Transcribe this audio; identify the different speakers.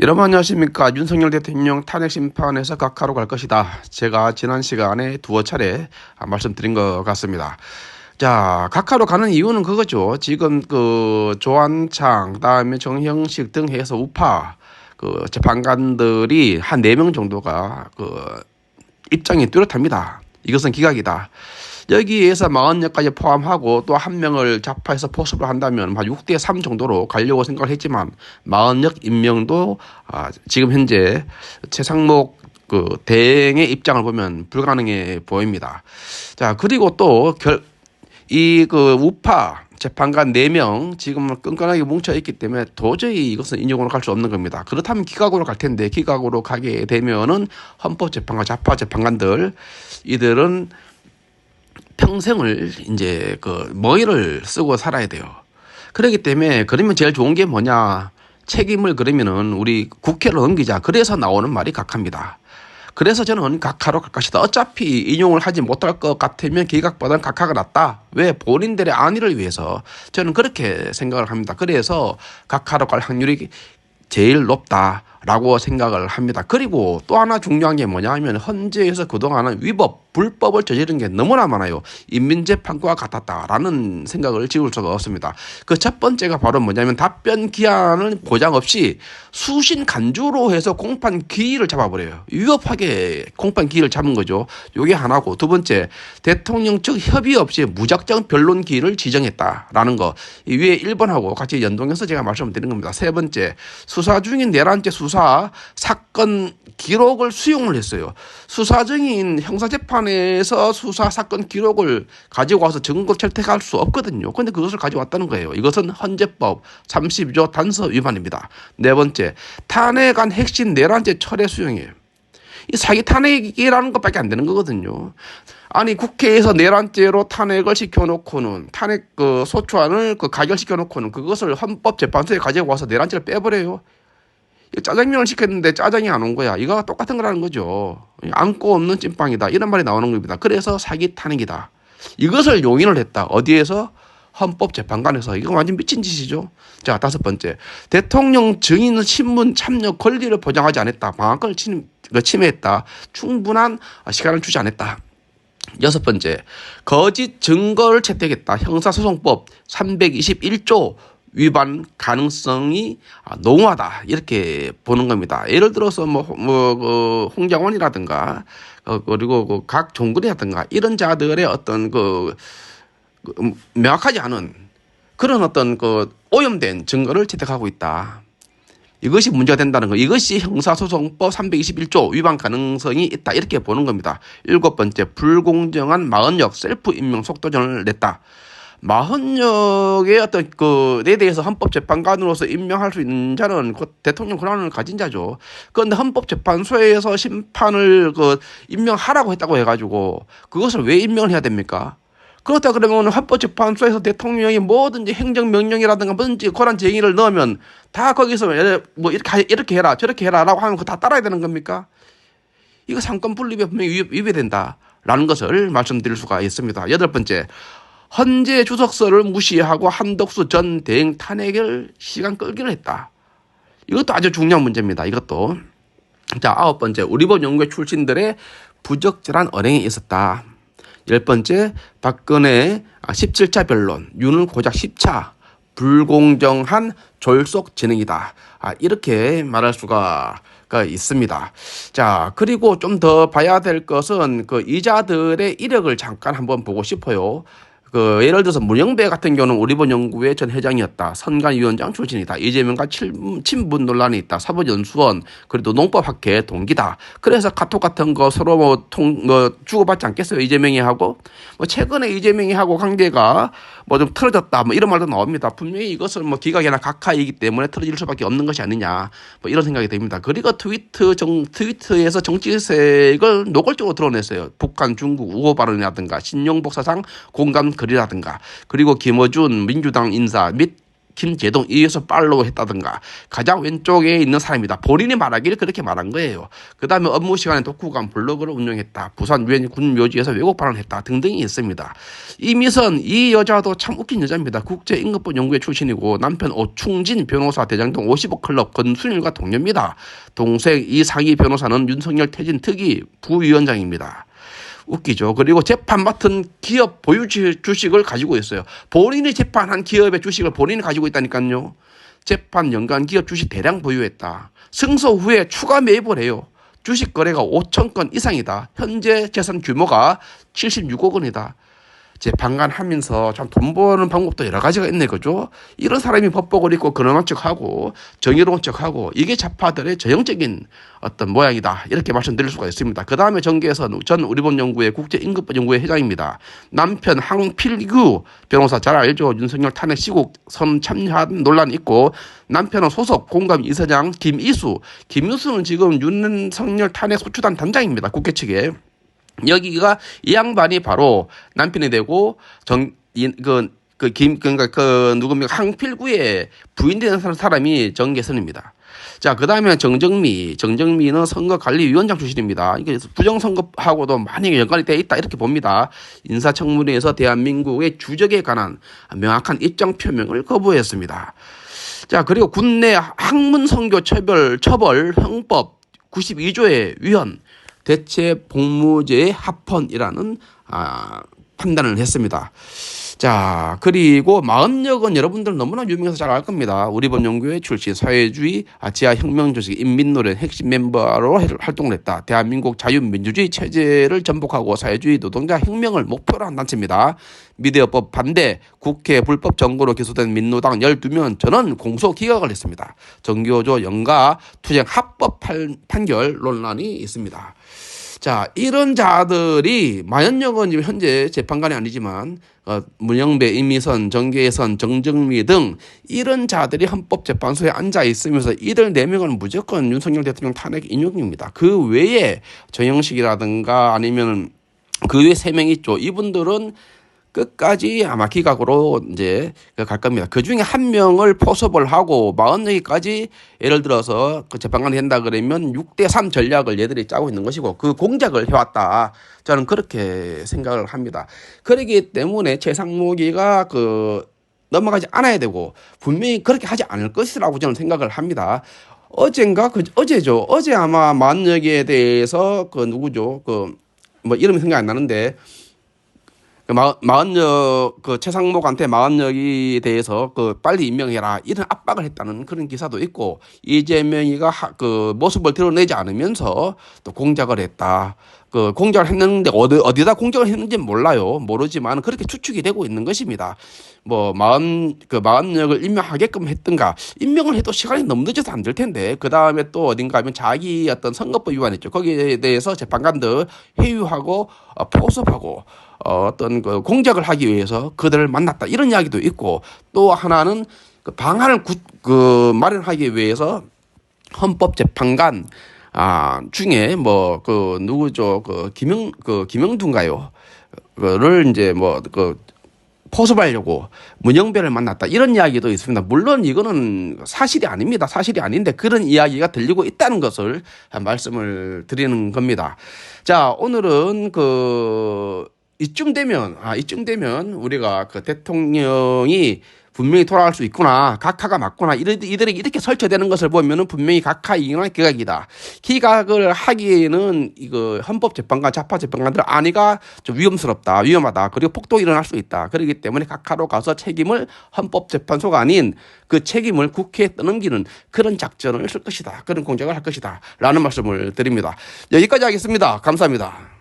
Speaker 1: 여러분 안녕하십니까. 윤석열 대통령 탄핵 심판에서 각하로 갈 것이다. 제가 지난 시간에 두어 차례 말씀드린 것 같습니다. 자, 각하로 가는 이유는 그거죠. 지금 조한창, 그다음에 정형식 등 해서 우파 재판관들이 한 4명 정도가 입장이 뚜렷합니다. 이것은 기각이다. 여기에서 마흔여까지 포함하고 또 한 명을 좌파에서 포섭을 한다면 한 6대 3 정도로 가려고 생각을 했지만 마흔역 임명도 지금 현재 최상목 대행의 입장을 보면 불가능해 보입니다. 자, 그리고 또 우파 재판관 4명 지금 끈끈하게 뭉쳐있기 때문에 도저히 이것은 인용으로 갈 수 없는 겁니다. 그렇다면 기각으로 갈 텐데 기각으로 가게 되면은 헌법재판관, 좌파 재판관들 이들은 평생을 이제 머리를 쓰고 살아야 돼요. 그렇기 때문에 그러면 제일 좋은 게 뭐냐? 책임을 그러면은 우리 국회로 넘기자. 그래서 나오는 말이 각하입니다. 그래서 저는 각하로 갈 것이다. 어차피 인용을 하지 못할 것 같으면 기각보다는 각하가 낫다. 왜? 본인들의 안위를 위해서 저는 그렇게 생각을 합니다. 그래서 각하로 갈 확률이 제일 높다라고 생각을 합니다. 그리고 또 하나 중요한 게 뭐냐 하면 헌재에서 그동안은 위법, 불법을 저지른 게 너무나 많아요. 인민재판과 같았다라는 생각을 지울 수가 없습니다. 그 첫 번째가 바로 뭐냐면 답변 기한을 보장 없이 수신 간주로 해서 공판 기일을 잡아버려요. 위법하게 공판 기일을 잡은 거죠. 이게 하나고, 두 번째 대통령 측 협의 없이 무작정 변론 기일을 지정했다라는 거. 이 위에 1번하고 같이 연동해서 제가 말씀드린 겁니다. 세 번째, 수사 중인 내란죄 수사 사건 기록을 수용을 했어요. 수사 중인 형사재판에서 수사 사건 기록을 가지고 와서 증거 채택할 수 없거든요. 그런데 그것을 가져왔다는 거예요. 이것은 헌재법 32조 단서 위반입니다. 네 번째, 탄핵안 핵심 내란죄 철회 수용이에요. 이 사기 탄핵이라는 것밖에 안 되는 거거든요. 아니, 국회에서 내란죄로 탄핵을 시켜놓고는 탄핵 소추안을 가결시켜놓고는 그것을 헌법재판소에 가지고 와서 내란죄를 빼버려요. 짜장면을 시켰는데 짜장이 안 온 거야. 이거와 똑같은 거라는 거죠. 안고 없는 찐빵이다. 이런 말이 나오는 겁니다. 그래서 사기 탄핵이다. 이것을 용인을 했다. 어디에서? 헌법재판관에서. 이거 완전 미친 짓이죠. 자, 다섯 번째, 대통령 증인 신문 참여 권리를 보장하지 않았다. 방어권을 침해했다. 충분한 시간을 주지 않았다. 여섯 번째, 거짓 증거를 채택했다. 형사소송법 321조 위반 가능성이 농후하다, 이렇게 보는 겁니다. 예를 들어서 홍장원이라든가 그리고 각 종근이라든가 이런 자들의 어떤 명확하지 않은 그런 어떤 오염된 증거를 채택하고 있다. 이것이 문제가 된다는 거. 이것이 형사소송법 321조 위반 가능성이 있다, 이렇게 보는 겁니다. 일곱 번째, 불공정한 마흔역 셀프 임명 속도전을 냈다. 마흔역의 어떤 에 대해서 헌법재판관으로서 임명할 수 있는 자는 대통령 권한을 가진 자죠. 그런데 헌법재판소에서 심판을 임명하라고 했다고 해가지고 그것을 왜 임명을 해야 됩니까? 그렇다 그러면 헌법재판소에서 대통령이 뭐든지 행정명령이라든가 뭐든지 권한 쟁의를 넣으면 다 거기서 뭐 이렇게 해라 저렇게 해라라고 하면 그거 다 따라야 되는 겁니까? 이거 상권 분립에 분명히 위배된다라는 것을 말씀드릴 수가 있습니다. 여덟 번째, 헌재 주석서를 무시하고 한덕수 전 대행 탄핵을 시간 끌기를 했다. 이것도 아주 중요한 문제입니다. 이것도. 자, 아홉 번째, 우리법 연구회 출신들의 부적절한 언행이 있었다. 열 번째, 박근혜 17차 변론, 윤을 고작 10차 불공정한 졸속 진행이다. 이렇게 말할 수가 있습니다. 자, 그리고 좀 더 봐야 될 것은 이자들의 이력을 잠깐 한번 보고 싶어요. 예를 들어서 문영배 같은 경우는 우리법 연구회 전 회장이었다. 선관위원장 출신이다. 이재명과 친분 논란이 있다. 사법연수원, 그래도 농법학회 동기다. 그래서 카톡 같은 거 서로 주고받지 않겠어요. 이재명이 하고. 최근에 이재명이 하고 관계가 좀 틀어졌다. 이런 말도 나옵니다. 분명히 이것은 기각이나 각하이기 때문에 틀어질 수밖에 없는 것이 아니냐. 이런 생각이 듭니다. 그리고 트위터에서 정치색을 노골적으로 드러냈어요. 북한, 중국 우호 발언이라든가 신용복 사상 공감 글이라든가, 그리고 김어준 민주당 인사 및 김재동 이에서 팔로우 했다든가 가장 왼쪽에 있는 사람이다. 본인이 말하기를 그렇게 말한 거예요. 그 다음에 업무 시간에 독후감 블로그를 운영했다. 부산 유엔 군 묘지에서 왜곡 발언했다. 등등이 있습니다. 이미선 이 여자도 참 웃긴 여자입니다. 국제임금법 연구회 출신이고 남편 오충진 변호사 대장동 50억 클럽 권순일과 동료입니다. 동생 이상희 변호사는 윤석열 퇴진 특위 부위원장입니다. 웃기죠. 그리고 재판 맡은 기업 보유 주식을 가지고 있어요. 본인이 재판한 기업의 주식을 본인이 가지고 있다니까요. 재판 연간 기업 주식 대량 보유했다. 승소 후에 추가 매입을 해요. 주식 거래가 5천 건 이상이다. 현재 재산 규모가 76억 원이다. 재판관하면서 참 돈 버는 방법도 여러 가지가 있네, 그죠? 이런 사람이 법복을 입고 근엄한 척하고 정의로운 척하고 이게 좌파들의 전형적인 어떤 모양이다. 이렇게 말씀드릴 수가 있습니다. 그 다음에 정계에서 전 우리본연구회 국제임금법 연구회 회장입니다. 남편 항필규 변호사 잘 알죠? 윤석열 탄핵 시국 선 참여한 논란이 있고 남편은 소속 공감 이사장 김이수는 지금 윤석열 탄핵 소추단 단장입니다. 국회 측에. 여기가 이 양반이 바로 남편이 되고 누굽니까 항필구의 부인 되는 사람이 정계선입니다. 자, 그 다음에 정정미는 선거관리위원장 출신입니다. 이게 부정선거하고도 많이 연관이 되어 있다 이렇게 봅니다. 인사청문회에서 대한민국의 주적에 관한 명확한 입장 표명을 거부했습니다. 자, 그리고 국내 학문선교 처벌 형법 92조의 위헌 대체 복무제의 합헌이라는 판단을 했습니다. 자, 그리고 마은역은 여러분들 너무나 유명해서 잘 알 겁니다. 우리본연구회 출신 사회주의 지하혁명조직 인민노련 핵심 멤버로 활동을 했다. 대한민국 자유민주주의 체제를 전복하고 사회주의 노동자 혁명을 목표로 한 단체입니다. 미디어법 반대, 국회 불법 정거로 기소된 민노당 12명 전원 공소 기각을 했습니다. 정교조 영가 투쟁 합법 판결 논란이 있습니다. 자, 이런 자들이 마연역은 지금 현재 재판관이 아니지만 문영배, 이미선, 정계선, 정정미 등 이런 자들이 헌법재판소에 앉아 있으면서 이들 4명은 무조건 윤석열 대통령 탄핵 인용입니다. 그 외에 정영식이라든가 아니면 그 외에 3명 있죠. 이분들은 끝까지 아마 기각으로 이제 갈 겁니다. 그 중에 한 명을 포섭을 하고 40여기까지 예를 들어서 그 재판관이 된다 그러면 6대3 전략을 얘들이 짜고 있는 것이고 그 공작을 해왔다. 저는 그렇게 생각을 합니다. 그렇기 때문에 최상목이가 넘어가지 않아야 되고 분명히 그렇게 하지 않을 것이라고 저는 생각을 합니다. 어제죠. 어제 아마 마흔여기에 대해서 누구죠? 뭐 이름이 생각 안 나는데 마흔역 최상목한테 마흔역에 대해서 빨리 임명해라 이런 압박을 했다는 그런 기사도 있고 이재명이가 모습을 드러내지 않으면서 또 공작을 했다. 공작을 했는데 어디다 공작을 했는지 모르지만 그렇게 추측이 되고 있는 것입니다. 마흔역을 임명하게끔 했든가 임명을 해도 시간이 너무 늦어서 안 될 텐데 그 다음에 또 어딘가 하면 자기 어떤 선거법 위반 있죠. 거기에 대해서 재판관들 회유하고 포섭하고 어떤 공작을 하기 위해서 그들을 만났다 이런 이야기도 있고 또 하나는 방안을 마련하기 위해서 헌법재판관 중에 누구죠? 김영두인가요? 를 이제 포섭하려고 문영배를 만났다 이런 이야기도 있습니다. 물론 이거는 사실이 아닙니다. 사실이 아닌데 그런 이야기가 들리고 있다는 것을 말씀을 드리는 겁니다. 자, 오늘은 이쯤 되면 우리가 대통령이 분명히 돌아갈 수 있구나. 각하가 맞구나. 이들이 이렇게 설치되는 것을 보면은 분명히 각하 이용한 기각이다. 기각을 하기에는 헌법재판관, 좌파재판관들 안위가 좀 위험하다. 그리고 폭동이 일어날 수 있다. 그렇기 때문에 각하로 가서 책임을 헌법재판소가 아닌 그 책임을 국회에 떠넘기는 그런 작전을 쓸 것이다. 그런 공작을 할 것이다. 라는 말씀을 드립니다. 여기까지 하겠습니다. 감사합니다.